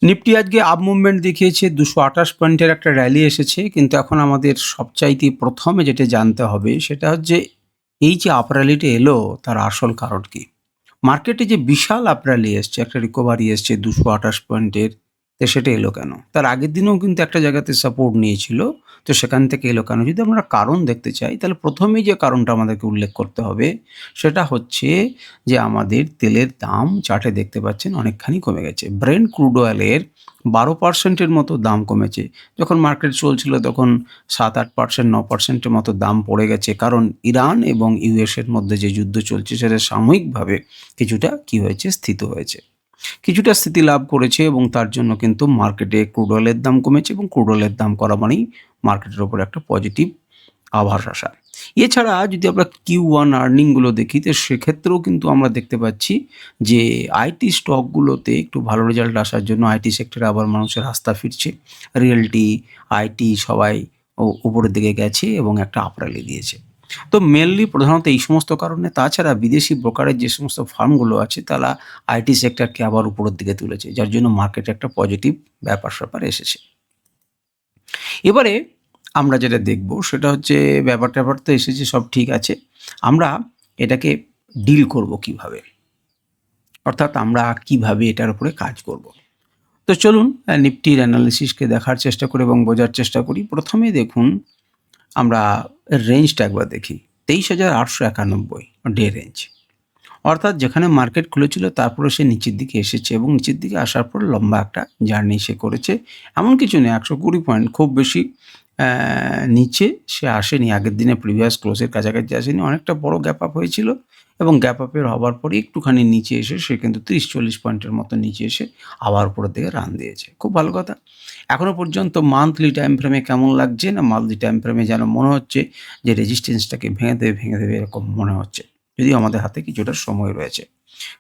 Nifty আজকে up movement দেখিয়েছে, 228 পয়েন্টের একটা র্যালি এসেছে। কিন্তু এখন আমাদের সবচাইতে প্রথমে যেটা জানতে হবে সেটা হচ্ছে এই যে আপ র্যালিটা এলো তার আসল কারণ কি? মার্কেটে যে বিশাল আপ র্যালি এসছে, একটা রিকভারি এসছে 228 পয়েন্টের, তো সেটা এলো কেন? তার আগের দিনেও কিন্তু একটা জায়গাতে সাপোর্ট নিয়েছিল, তো সেখান থেকে এলো কেন? যদি আমরা কারণ দেখতে চাই তাহলে প্রথমেই যে কারণটা আমাদেরকে উল্লেখ করতে হবে সেটা হচ্ছে যে আমাদের তেলের দাম চার্টে দেখতে পাচ্ছেন অনেকখানি কমে গেছে। ব্রেন্ট ক্রুড অয়েলের 12% এর মতো দাম কমেছে। যখন মার্কেট চলছিল তখন 7-8%, 9% এর মতো দাম পড়ে গেছে। কারণ ইরান এবং ইউএস এর মধ্যে যে যুদ্ধ চলছে সেটা সাময়িকভাবে কিছুটা কি হয়েছে, স্থিত হয়েছে। কিছুটা স্থিতি লাভ করেছে এবং তার জন্য কিন্তু মার্কেটে ক্রুড অয়েলের দাম কমেছে এবং ক্রুড অয়েলের দাম করা মানেই মার্কেটের উপর একটা পজিটিভ আভাস আসা। এছাড়া যদি আমরা Q1 আর্নিং গুলো দেখি তো সেক্ষেত্রেও কিন্তু আমরা দেখতে পাচ্ছি যে আইটি স্টকগুলোতে একটু ভালো রেজাল্ট আসার জন্য আইটি সেক্টরে আবার মানুষের আস্থা ফিরছে। রিয়েলটি, আইটি সবাই উপরের দিকে গেছে এবং একটা আপ র্যালি দিয়েছে। তো মেইনলি প্রধানত এই সমস্ত কারণে, তাছাড়া বিদেশি ব্রোকারের যে সমস্ত ফার্মগুলো আছে তারা আইটি সেক্টরকে আবার উপরের দিকে তুলেছে। যার জন্য মার্কেটে একটা পজিটিভ ব্যাপার-স্যাপার এসেছে। এবারে আমরা যেটা দেখব সেটা হচ্ছে ব্যাপার-ট্যাপার তো এসেছে, সব ঠিক আছে। আমরা এটাকে ডিল করব কিভাবে? অর্থাৎ আমরা কিভাবে এটার উপরে কাজ করব? তো চলুন নিফটির অ্যানালিসিসকে দেখার চেষ্টা করি এবং বোঝার চেষ্টা করি। প্রথমে দেখুন আমরা রেঞ্জটা একবার দেখি। ২৩,৮৯১ ডে রেঞ্জ। অর্থাৎ যেখানে মার্কেট খুলেছিল তারপরে সে নিচের দিকে এসেছে এবং নিচের দিকে আসার পর লম্বা একটা জার্নি সে করেছে। এমন কিছু নেই, ১২০ পয়েন্ট খুব বেশি নিচে সে আসেনি। আগের দিনে প্রিভিয়াস ক্লোজের কাছাকাছি আসেনি। অনেকটা বড় গ্যাপ আপ হয়েছিল এবং গ্যাপ আপের হবার পরে একটুখানি নিচে এসে সে কিন্তু ৩০-৪০ পয়েন্টের মতো নিচে এসে আবার উপরের দিকে রান দিয়েছে। খুব ভালো কথা। এখনো পর্যন্ত মান্থলি টাইম ফ্রেমে কেমন লাগছে? না, মান্থলি টাইম ফ্রেমে যেন মনে হচ্ছে যে রেজিস্ট্যান্সটাকে ভেঙে দেবে এরকম মনে হচ্ছে। যদিও আমাদের হাতে কিছুটা সময় রয়েছে।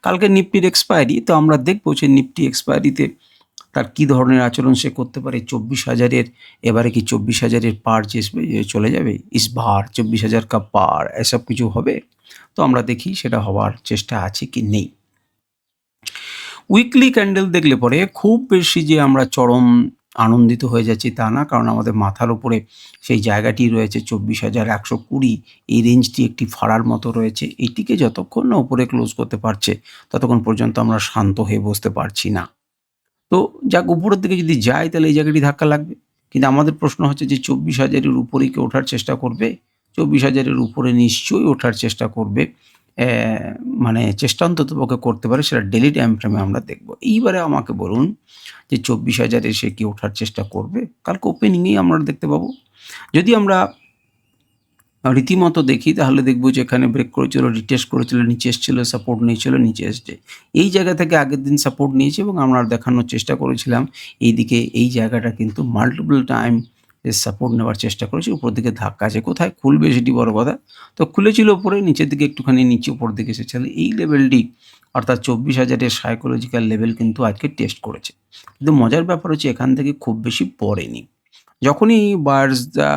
কালকে নিফটির এক্সপায়ারি, তো আমরা দেখব যে নিফটি এক্সপায়ারিতে তার কী ধরনের আচরণ সে করতে পারে। 24,000 এর এবারে কি 24,000 এর পার চলে যাবে? ইস বার 24,000 কা পার এসব কিছু হবে? তো আমরা দেখি সেটা হওয়ার চেষ্টা আছে কি নেই। উইকলি ক্যান্ডেল দেখলে পরে খুব বেশি যে আমরা চরম আনন্দিত হয়ে যাচ্ছি তা না। কারণ আমাদের মাথার উপরে সেই জায়গাটি রয়েছে 24,120, এই রেঞ্জটি একটি ফাড়ার মতো রয়েছে। এটিকে যতক্ষণ না উপরে ক্লোজ করতে পারছে ততক্ষণ পর্যন্ত আমরা শান্ত হয়ে বসতে পারছি না। তো যাক, উপরের দিকে যদি যায় তাহলে এই জায়গাটি ধাক্কা লাগবে। কিন্তু আমাদের প্রশ্ন হচ্ছে যে 24,000 এর উপরে কি ওঠার চেষ্টা করবে? 24,000 এর উপরে নিশ্চয়ই ওঠার চেষ্টা করবে। মানে চেষ্টা অন্ততপক্ষে করতে পারে, সেটা ডেইলি টাইম ফ্রেমে আমরা দেখব। এইবারে আমাকে বলুন যে 24,000 এ সে কি ওঠার চেষ্টা করবে? কালকে ওপেনিংয়েই আমরা দেখতে পাবো। যদি আমরা রীতিমতো দেখি তাহলে দেখব যে এখানে ব্রেক করেছিল, রিটেস্ট করেছিল, নিচে এসেছিল, সাপোর্ট নিয়েছিল, নিচে এসছে। এই জায়গা থেকে আগের দিন সাপোর্ট নিয়েছে এবং আমরা দেখানোর চেষ্টা করেছিলাম এইদিকে এই জায়গাটা কিন্তু মাল্টিপল টাইম সাপোর্ট নেওয়ার চেষ্টা করেছে। উপরের দিকে ধাক্কা আছে। কোথায় খুলবে সেটি বড় কথা। তো খুলেছিল উপরে, নিচের দিকে একটুখানি নিচে উপরের দিকে এসেছিল। এই লেভেলটি অর্থাৎ 24,000 এর সাইকোলজিক্যাল লেভেল কিন্তু আজকে টেস্ট করেছে। কিন্তু মজার ব্যাপার হচ্ছে এখান থেকে খুব বেশি পড়েনি। যখনই বায়ার্সরা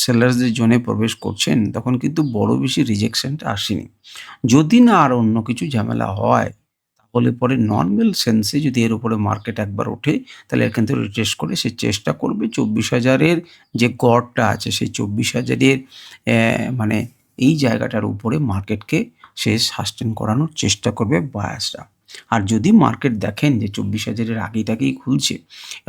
সেলার্সদের জোনে প্রবেশ করছেন তখন কিন্তু বড় বেশি রিজেকশনটা আসেনি। যদি না আর অন্য কিছু ঝামেলা হয় তাহলে পরে নরমাল সেন্সে যদি এর উপরে মার্কেট একবার ওঠে তাহলে এর কিন্তু রিটেস্ট করে সে চেষ্টা করবে 24,000 এর যে গড়টা আছে সেই 24,000 এর মানে এই জায়গাটার উপরে মার্কেটকে সে সাস্টেন করানোর চেষ্টা করবে বায়ার্সরা। আর যদি মার্কেট দেখেন যে 24,000 এর আগেই খুলছে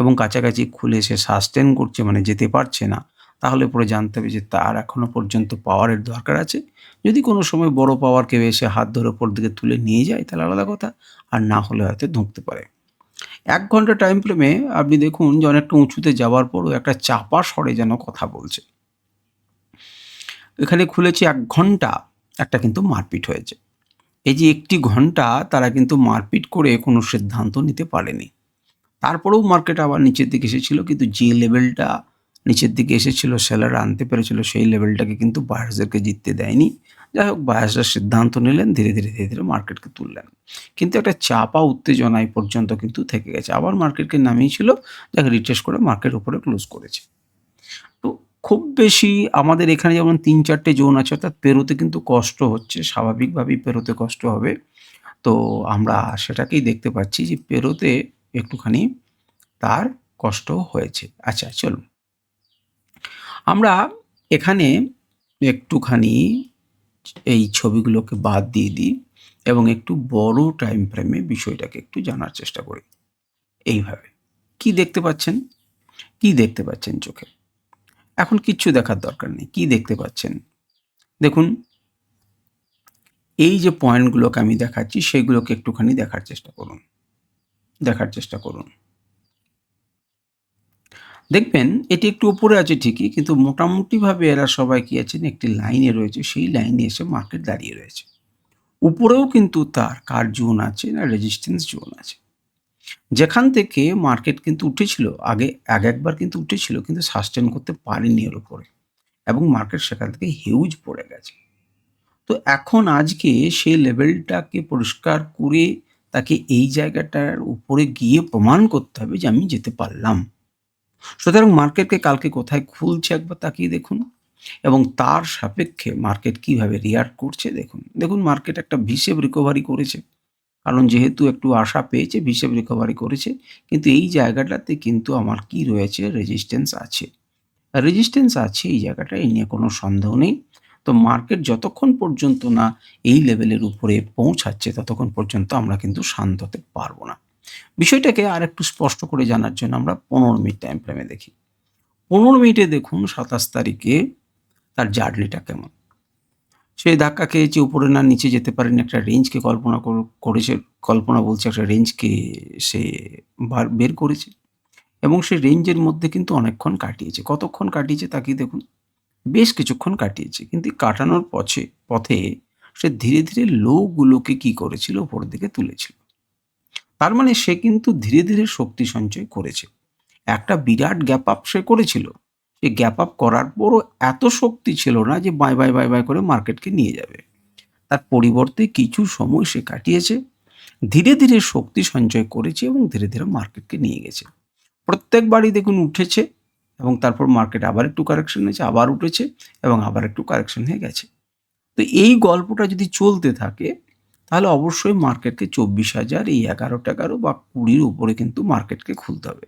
এবং কাছাকাছি খুলে সে সাস্টেন করছে, মানে যেতে পারছে না, তাহলে পরে জানতে হবে যে তার এখনো পর্যন্ত পাওয়ারের দরকার আছে। যদি কোনো সময় বড় পাওয়ার কেউ এসে হাত ধরে ওপর দিকে তুলে নিয়ে যায় তাহলে আলাদা কথা, আর না হলে হয়তো ধরতে পারে। ১ ঘন্টা টাইম ফ্রেমে আপনি দেখুন যে অনেকটা উঁচুতে যাওয়ার পরও একটা চাপা স্বরে যেন কথা বলছে। এখানে খুলেছে ১ ঘন্টা, একটা কিন্তু মারপিট হয়েছে। এই যে ১টি ঘন্টা তারা কিন্তু মারপিট করে কোনো সিদ্ধান্ত নিতে পারেনি। তারপরেও মার্কেট আবার নিচের দিকে এসেছিল, কিন্তু যে লেভেলটা নিচের দিকে এসেছিল সেলাররা আনতে পেরেছিল সেই লেভেলটাকে কিন্তু বায়ার্সদেরকে জিততে দেয়নি। যাই হোক, বায়ার্সরা সিদ্ধান্ত নিলেন, ধীরে ধীরে মার্কেটকে তুললেন। কিন্তু একটা চাপা উত্তেজনা এই পর্যন্ত কিন্তু থেকে গেছে। আবার মার্কেটকে নামিয়েছিল, যাকে রিট্রেস করে মার্কেট উপরে ক্লোজ করেছে। তো খুব বেশি আমাদের এখানে যেমন ৩-৪টে জোন আছে, অর্থাৎ পেরোতে কিন্তু কষ্ট হচ্ছে, স্বাভাবিকভাবেই পেরোতে কষ্ট হবে। তো আমরা সেটাকেই দেখতে পাচ্ছি যে পেরোতে একটুখানি তার কষ্ট হয়েছে। আচ্ছা চলুন আমরা এখানে একটুখানি এই ছবিগুলোকে বাদ দিয়ে দিই এবং একটু বড় টাইম ফ্রেমে বিষয়টাকে একটু জানার চেষ্টা করি। এইভাবে কি দেখতে পাচ্ছেন? কি দেখতে পাচ্ছেন চোখে? এখন কিচ্ছু দেখার দরকার নেই। কি দেখতে পাচ্ছেন? দেখুন এই যে পয়েন্টগুলোকে আমি দেখাচ্ছি সেগুলোকে একটুখানি দেখার চেষ্টা করুন। দেখার চেষ্টা করুন। দেখবেন এটি একটু উপরে আছে ঠিকই, কিন্তু মোটামুটিভাবে এরা সবাই কি আছেন একটি লাইনে রয়েছে, সেই লাইনে এসে মার্কেট দাঁড়িয়ে রয়েছে। উপরেও কিন্তু তার কার জোন আছে না রেজিস্ট্যান্স জোন আছে। যেখান থেকে মার্কেট কিন্তু উঠেছিল আগে একবার কিন্তু উঠেছিল কিন্তু সাস্টেন করতে পারেনি এর উপরে এবং মার্কেট সেখান থেকে হিউজ পড়ে গেছে। তো এখন আজকে সেই লেভেলটাকে পরিষ্কার করে তাকে এই জায়গাটার উপরে গিয়ে প্রমাণ করতে হবে যে আমি যেতে পারলাম। সুতরাং মার্কেটকে কালকে কোথায় খুলছে একবার তাকিয়ে দেখুন এবং তার সাপেক্ষে মার্কেট কিভাবে রিয়াক্ট করছে দেখুন। দেখুন মার্কেট একটা ভি-শেপ রিকভারি করেছে। কারণ যেহেতু একটু আশা পেয়েছে ভি-শেপ রিকভারি করেছে, কিন্তু এই জায়গাটাতে কিন্তু আমার কি রয়েছে রেজিস্ট্যান্স আছে। রেজিস্ট্যান্স আছে এই জায়গাটায়, এই নিয়ে কোনো সন্দেহ নেই। তো মার্কেট যতক্ষণ পর্যন্ত না এই লেভেলের উপরে পৌঁছাচ্ছে ততক্ষণ পর্যন্ত আমরা কিন্তু শান্ত হতে পারবো না। বিষয়টাকে আরেকটু স্পষ্ট করে জানার জন্য আমরা 15 মিনিট টাইম ফ্রেমে দেখি। 15 মিনিটে দেখুন 27 তারিখে তার জার্নিটা কেমন। সে ধাক্কা খেয়েছে, উপরে না নিচে যেতে পারেনি, একটা রেঞ্জকে করেছে, কল্পনা বলছে একটা রেঞ্জকে সে বের করেছে এবং সেই রেঞ্জের মধ্যে কিন্তু অনেকক্ষণ কাটিয়েছে। কতক্ষণ কাটিয়েছে তাকিয়ে দেখুন। বেশ কিছুক্ষণ কাটিয়েছে, কিন্তু কাটানোর পথে সে ধীরে ধীরে লো গুলোকে কি করেছিল উপরের দিকে তুলেছিল। তার মানে সে কিন্তু ধীরে ধীরে শক্তি সঞ্চয় করেছে। একটা বিরাট গ্যাপ আপ সে করেছিল, সে গ্যাপ আপ করার পরও এত শক্তি ছিল না যে বাই বাই বাই বাই করে মার্কেটকে নিয়ে যাবে। তার পরিবর্তে কিছু সময় সে কাটিয়েছে, ধীরে ধীরে শক্তি সঞ্চয় করেছে এবং ধীরে ধীরে মার্কেটকে নিয়ে গেছে। প্রত্যেকবারই দেখুন উঠেছে এবং তারপর মার্কেট আবার একটু কারেকশন হয়েছে, আবার উঠেছে এবং আবার একটু কারেকশন হয়ে গেছে। তো এই গল্পটা যদি চলতে থাকে তাহলে অবশ্যই মার্কেটকে 24,000 এই 11-11 বা 20-র উপরে কিন্তু মার্কেটকে খুলতে হবে।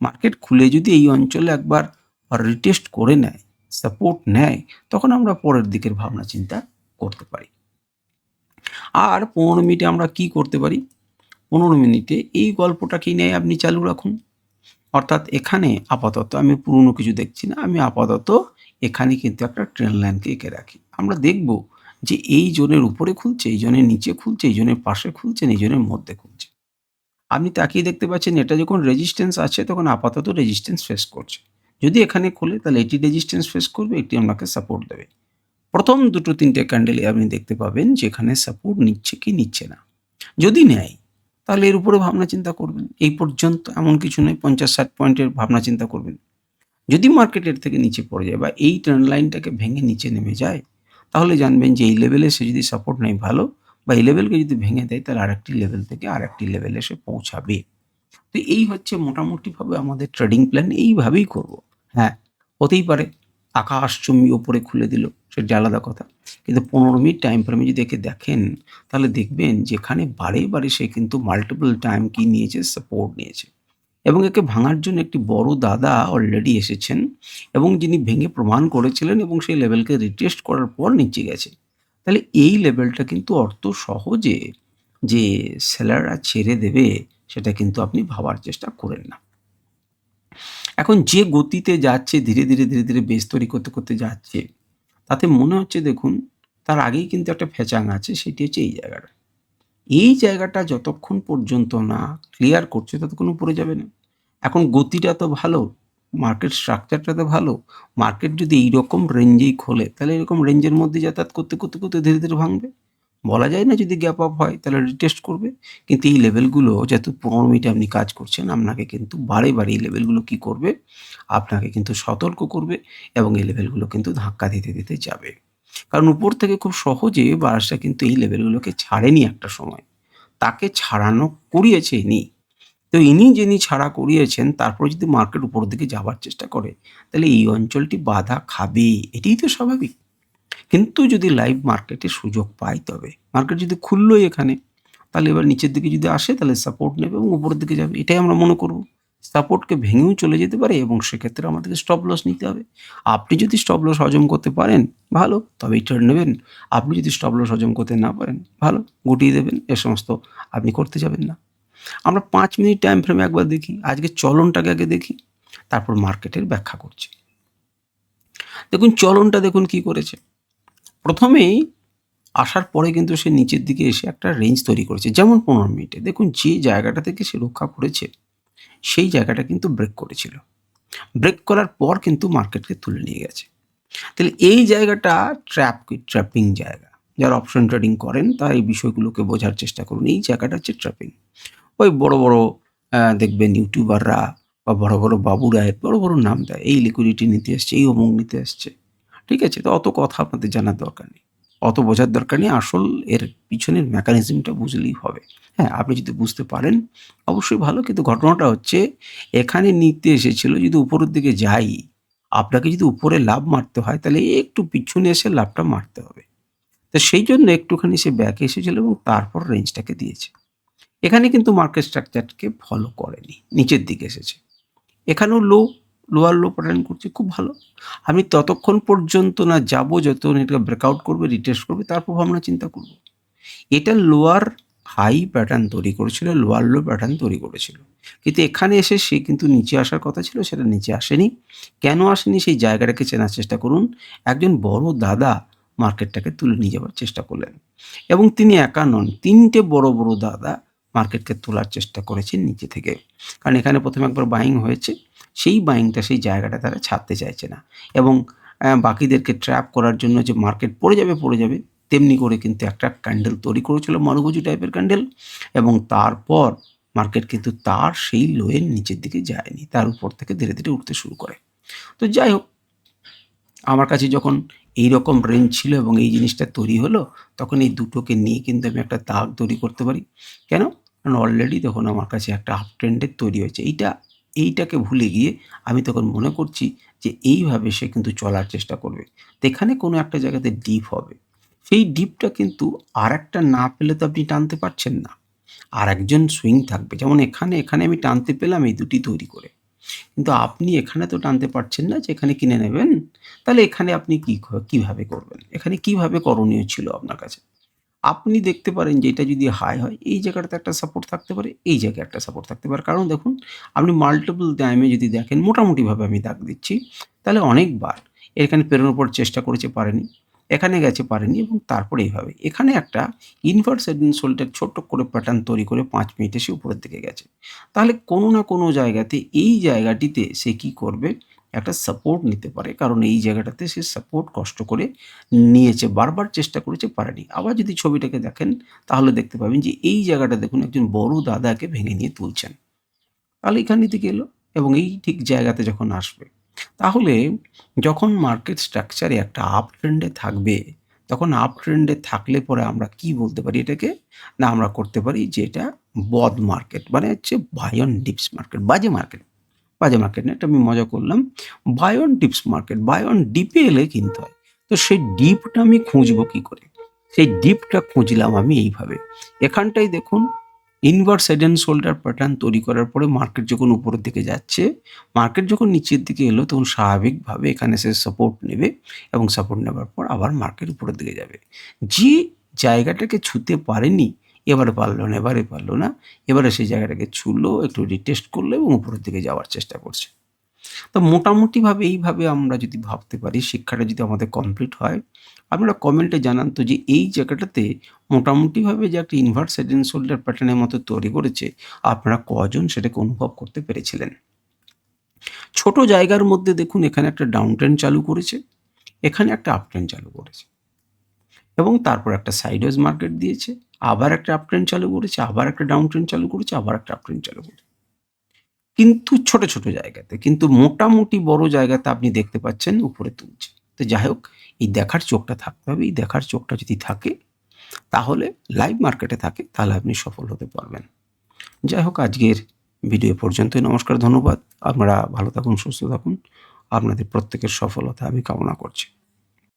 মার্কেট খুলে যদি এই অঞ্চলে একবার রিটেস্ট করে নেয়, সাপোর্ট নেয়, তখন আমরা পরের দিকের ভাবনা চিন্তা করতে পারি। আর 15 মিনিটে আমরা কি করতে পারি? 15 মিনিটে এই গল্পটাকেই নিয়ে আপনি চালু রাখুন। অর্থাৎ এখানে আপাতত আমি পুরনো কিছু দেখছি না, আমি আপাতত এখানে কিন্তু একটা ট্রেন্ড লাইনকে এঁকে রাখি। আমরা দেখব যে এই জোনের উপরে খুলছে, এই জোনের নিচে খুলছে, এই জোনের পাশে খুলছে, এই জোনের মধ্যে খুলছে। আপনি তাকিয়ে দেখতে পাচ্ছেন এটা যখন রেজিস্ট্যান্স আছে তখন আপাতত রেজিস্ট্যান্স ফেস করছে। যদি এখানে খোলে তাহলে এটি রেজিস্ট্যান্স ফেস করবে, এটি আপনাকে সাপোর্ট দেবে। প্রথম 2-3টে ক্যান্ডেলে আপনি দেখতে পাবেন যেখানে সাপোর্ট নিচ্ছে কি নিচ্ছে না। যদি নেয় তাহলে এর উপরে ভাবনা চিন্তা করবেন। এই পর্যন্ত এমন কিছু নয় 50-60 পয়েন্টের ভাবনা চিন্তা করবেন। যদি মার্কেট এর থেকে নিচে পড়ে যায় বা এই ট্রেন্ড লাইনটাকে ভেঙে নিচে নেমে যায়, তাহলে জানবেন যে এই লেভেলে সে যদি সাপোর্ট নেয় ভালো, বা এই লেভেলকে যদি ভেঙে দেয় তাহলে আরেকটি লেভেল থেকে আরেকটি লেভেলে সে পৌঁছাবে। তো এই হচ্ছে মোটামুটিভাবে আমাদের ট্রেডিং প্ল্যান, এইভাবেই করব। হ্যাঁ, হতেই পারে আকাশচুম্বী ওপরে খুলে দিল, সেটা আলাদা কথা। কিন্তু 15 মিনিট টাইম ফ্রেমে যদি একে দেখেন তাহলে দেখবেন যেখানে বারে বারে সে কিন্তু মাল্টিপল টাইম কি নিয়েছে, সাপোর্ট নিয়েছে এবং একে ভাঙার জন্য একটি বড় দাদা অলরেডি এসেছেন এবং যিনি ভেঙে প্রমাণ করেছিলেন এবং সেই লেভেলকে রিটেস্ট করার পর নিচে গেছে। তাহলে এই লেভেলটা কিন্তু অত সহজে যে সেলাররা ছেড়ে দেবে সেটা কিন্তু আপনি ভাবার চেষ্টা করেন না। এখন যে গতিতে যাচ্ছে ধীরে ধীরে ধীরে ধীরে বেস তৈরি করতে করতে যাচ্ছে, তাতে মনে হচ্ছে দেখুন তার আগেই কিন্তু একটা ফেচাং আছে, সেটি হচ্ছে এই জায়গাটা। এই জায়গাটা যতক্ষণ পর্যন্ত না ক্লিয়ার করছে ততক্ষণ উপরে যাবে না। এখন গতিটা তো ভালো, মার্কেট স্ট্রাকচারটা তো ভালো। মার্কেট যদি এইরকম রেঞ্জেই খোলে তাহলে এরকম রেঞ্জের মধ্যে যাতায়াত করতে করতে করতে ধীরে ধীরে ভাঙবে। বলা যায় না যদি গ্যাপ আপ হয় তাহলে রিটেস্ট করবে। কিন্তু এই লেভেলগুলো যেহেতু 15 মিনিটে আপনি কাজ করছেন, আপনাকে কিন্তু বারে বারে এই লেভেলগুলো কি করবে, আপনাকে কিন্তু সতর্ক করবে এবং এই লেভেলগুলো কিন্তু ধাক্কা দিতে দিতে যাবে। কারণ উপর থেকে খুব সহজে বার্সা কিন্তু এই লেভেলগুলোকে ছাড়েনি একটা সময়, তাকে ছাড়ানো করিয়েছে ইনি। তো ইনি যিনি ছাড়া করিয়েছেন তারপরে যদি মার্কেট উপরের দিকে যাবার চেষ্টা করে তাহলে এই অঞ্চলটি বাধা খাবে, এটাই তো স্বাভাবিক। কিন্তু যদি লাইভ মার্কেটে সুযোগ পায়, তবে মার্কেট যদি খুললোই এখানে, তাহলে এবার নিচের দিকে যদি আসে তাহলে সাপোর্ট নেবে এবং উপরের দিকে যাবে, এটাই আমরা মনে করব। সাপোর্টকে ভেঙেও চলে যেতে পারে এবং সেক্ষেত্রে আমাদেরকে স্টপ লস নিতে হবে। আপনি যদি স্টপ লস হজম করতে পারেন, ভালো, তবেই ট্রেড নেবেন। আপনি যদি স্টপ লস হজম করতে না পারেন, ভালো, গুটিয়ে দেবেন। এ সমস্ত আপনি করতে যাবেন না। আমরা 5 মিনিট টাইম ফ্রেমে একবার দেখি। আজকের চলনটাকে আগে দেখি, তারপর মার্কেটের ব্যাখ্যা করছি। দেখুন চলনটা দেখুন কি করেছে। প্রথমেই আসার পরে কিন্তু সে নিচের দিকে এসে একটা রেঞ্জ তৈরি করেছে, যেমন 15 মিনিটে। দেখুন যে জায়গাটা থেকে সে রক্ষা করেছে, সেই জায়গাটা কিন্তু ব্রেক করেছিল। ব্রেক করার পর কিন্তু মার্কেটকে তুলে নিয়ে গেছে। তাহলে এই জায়গাটা ট্র্যাপিং জায়গা। যারা অপশন ট্রেডিং করেন তারা এই বিষয়গুলোকে বোঝার চেষ্টা করুন। এই জায়গাটা হচ্ছে ট্র্যাপিং। ওই বড় বড় দেখবেন ইউটিউবাররা বা বড় বড় বাবুরা বড় বড় নাম দেয়, এই লিকুইডিটি নিতে এসছে, এই অমুক নিতে এসছে। ঠিক আছে? তো অত কথা আপনাদের জানার দরকার নেই, অত বোঝার দরকার নেই। আসল এর পিছনের মেকানিজমটা বুঝলেই হবে। হ্যাঁ, আপনি যদি বুঝতে পারেন অবশ্যই ভালো, কিন্তু ঘটনাটা হচ্ছে এখানে নিতে এসেছিল, যদি উপরের দিকে যাই, আপনাকে যদি উপরে লাভ মারতে হয় তাহলে একটু পিছনে এসে লাভটা মারতে হবে। তো সেই জন্য একটুখানি সে ব্যাকে এসেছিল এবং তারপর রেঞ্জটাকে দিয়েছে। এখানে কিন্তু মার্কেট স্ট্রাকচারকে ফলো করেনি, নিচের দিকে এসেছে। এখানেও লোয়ার লো প্যাটার্ন করছে, খুব ভালো। আমি ততক্ষণ পর্যন্ত না যাবো যতক্ষণ এটা ব্রেকআউট করবে, রিটেস্ট করবে, তারপর ভাবনা চিন্তা করব। এটা লোয়ার হাই প্যাটার্ন তৈরি করেছিল, লোয়ার লো প্যাটার্ন তৈরি করেছিল, কিন্তু এখানে এসে সে কিন্তু নিচে আসার কথা ছিল, সেটা নিচে আসেনি। কেন আসেনি সেই জায়গাটাকে চেনার চেষ্টা করুন। একজন বড় দাদা মার্কেটটাকে তুলে নিয়ে যাওয়ার চেষ্টা করলেন এবং তিনি একা নন, 3টে বড় বড় দাদা মার্কেটকে তোলার চেষ্টা করেছেন নিচে থেকে। কারণ এখানে প্রথমে একবার বাইং হয়েছে, সেই বাইংটা সেই জায়গাটা তারা ছাড়তে চাইছে না এবং বাকিদেরকে ট্র্যাপ করার জন্য যে মার্কেট পড়ে যাবে, তেমনি করে কিন্তু একটা ক্যান্ডেল তৈরি করেছিল, মারুগুজি টাইপের ক্যান্ডেল, এবং তারপর মার্কেট কিন্তু তার সেই লোয়ের নিচের দিকে যায়নি, তার উপর থেকে ধীরে ধীরে উঠতে শুরু করে। তো যাই হোক, আমার কাছে যখন এই রকম রেঞ্জ ছিল এবং এই জিনিসটা তৈরি হলো, তখন এই দুটোকে নিয়ে কিন্তু আমি একটা দাগ তৈরি করতে পারি। কেন? কারণ অলরেডি তখন আমার কাছে একটা আপ ট্রেন্ডের তৈরি হয়েছে। এইটাকে ভুলে গিয়ে আমি তখন মনে করছি যে এইভাবে সে কিন্তু চলার চেষ্টা করবে। তো এখানে কোনো একটা জায়গাতে ডিপ হবে। সেই ডিপটা কিন্তু আরেকটা না পেলে তো আপনি টানতে পারছেন না। আরেকজন সুইং থাকবে। যেমন এখানে আমি টানতে পেলাম এই দুটি তৈরি করে। কিন্তু আপনি এখানে তো টানতে পারছেন না যে এখানে কিনে নেবেন। তাহলে এখানে আপনি কিভাবে করবেন? এখানে কিভাবে করণীয় ছিল আপনার কাছে? আপনি দেখতে পারেন যে এটা যদি হাই হয়, এই জায়গাটাতে একটা সাপোর্ট থাকতে পারে, এই জায়গায় একটা সাপোর্ট থাকতে পারে। কারণ দেখুন, আপনি মাল্টিপল টাইমে যদি দেখেন, মোটামুটিভাবে আমি দাগ দিচ্ছি, তাহলে অনেকবার এখানে পেরোনোর পর চেষ্টা করেছে, পারেনি। এখানে গেছে, পারেনি, এবং তারপরে এইভাবে এখানে একটা ইনভার্স হেড এন্ড শোল্ডার ছোট্ট করে প্যাটার্ন তৈরি করে 5 মিনিটে সে উপরের দিকে গেছে। তাহলে কোনো না কোনো জায়গাতে এই জায়গাটিতে সে কি করবে? একটা সাপোর্ট নিতে পারে। কারণ এই জায়গাটাতে সে সাপোর্ট কষ্ট করে নিয়েছে, বারবার চেষ্টা করেছে, পারেনি। আবার যদি ছবিটাকে দেখেন তাহলে দেখতে পাবেন যে এই জায়গাটা দেখুন একজন বড় দাদাকে ভেঙে নিয়ে তুলছেন। তাহলে এখান থেকে এলো এবং এই ঠিক জায়গাতে যখন আসবে, তাহলে যখন মার্কেট স্ট্রাকচারে একটা আপ ট্রেন্ডে থাকবে, তখন আপ ট্রেন্ডে থাকলে পরে আমরা কি বলতে পারি এটাকে? না, আমরা করতে পারি যে এটা বদ মার্কেট, মানে হচ্ছে বাই অন ডিপস মার্কেট, বাজে মার্কেট। বাজে মার্কেট না, এটা আমি মজা করলাম। Buy on dips market, buy on ডিপে এলে কিনতে হয়। তো সেই ডিপটা আমি খুঁজবো কি করে? সেই ডিপটা খুঁজলাম আমি এইভাবে। এখানটায় দেখুন, inverse head and shoulder pattern তৈরি করার পরে মার্কেট যখন উপরের দিকে যাচ্ছে, মার্কেট যখন নিচের দিকে এলো, তখন স্বাভাবিকভাবে এখানে সে সাপোর্ট নেবে এবং সাপোর্ট নেবার পর আবার মার্কেট উপরের দিকে যাবে। যে জায়গাটাকে ছুঁতে পারেনি, এবারে পারল না, এবারে পারল না, এবারে সেই জায়গাটাকে ছুঁলো, একটু রিটেস্ট করলো এবং উপরের দিকে যাওয়ার চেষ্টা করছে। তো মোটামুটিভাবে এইভাবে আমরা যদি ভাবতে পারি, শিক্ষাটা যদি আমাদের কমপ্লিট হয়, আপনারা কমেন্টে জানান তো যে এই জায়গাটাতে মোটামুটিভাবে যে একটা ইনভার্স হেড এন্ড শোল্ডার প্যাটার্নের মতো তৈরি করেছে, আপনারা কজন সেটাকে অনুভব করতে পেরেছিলেন? ছোট জায়গার মধ্যে দেখুন এখানে একটা ডাউন ট্রেন্ড চালু করেছে, এখানে একটা আপ ট্রেন্ড চালু করেছে এবং তারপর একটা সাইডওয়েজ মার্কেট দিয়েছে, আবার একটা আপ ট্রেন্ড চালু করেছে, আবার একটা ডাউন ট্রেন্ড চালু করেছে, আবার একটা আপ ট্রেন্ড চালু করেছে। কিন্তু ছোট, ছোট জায়গাতে, কিন্তু মোটামুটি বড় জায়গাতে আপনি দেখতে পাচ্ছেন উপরে তুলছে। তো যাই হোক, এই দেখার চোখটা থাকতে হবে। এই দেখার চোখটা যদি থাকে, তাহলে লাইভ মার্কেটে থাকে, তাহলে আপনি সফল হতে পারবেন। যাই হোক, আজকের ভিডিও এ পর্যন্তই। নমস্কার, ধন্যবাদ। আপনারা ভালো থাকুন, সুস্থ থাকুন। আপনাদের প্রত্যেকের সফলতা আমি কামনা করছি।